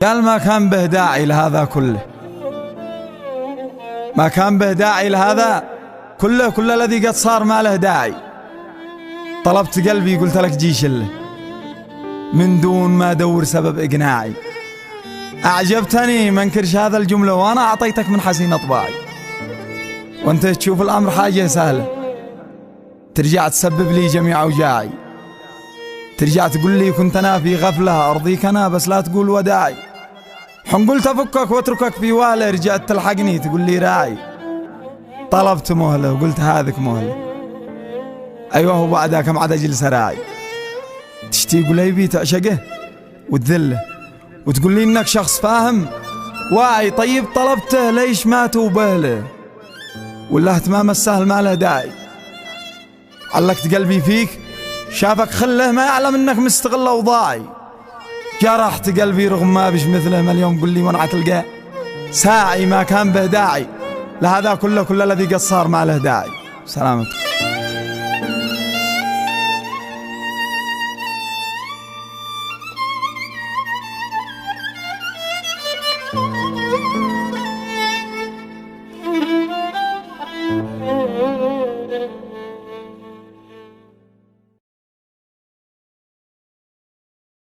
قال ما كان به داعي لهذا كله، ما كان به داعي لهذا كله، كل الذي قد صار ما له داعي. طلبت قلبي قلت لك جيش له من دون ما ادور سبب اقناعي. اعجبتني ما انكرش هذا الجمله وانا اعطيتك من حسين اطباعي، وانت تشوف الامر حاجه سهله، ترجع تسبب لي جميع اوجاعي، ترجع تقول لي كنت انا في غفله ارضيك انا بس لا تقول وداعي. حن قلت افكك واتركك في واله، رجعت تلحقني تقول لي راعي. طلبت مهله وقلت هذك مهله، ايوه وبعدها كم عاد اجلس راعي. تشتي قليبي تعشقه وتذله وتقول لي انك شخص فاهم واعي. طيب طلبته ليش ما توبه له؟ ولا اهتمام السهل ما له داعي. علقت قلبي فيك شافك خله ما يعلم انك مستغل اوضاعي. جرحت قلبي رغم ما بش مثله، ما اليوم قل لي وانا تلقاه ساعي. ما كان به داعي لهذا كله، كل الذي قد صار ما له داعي. سلامتك.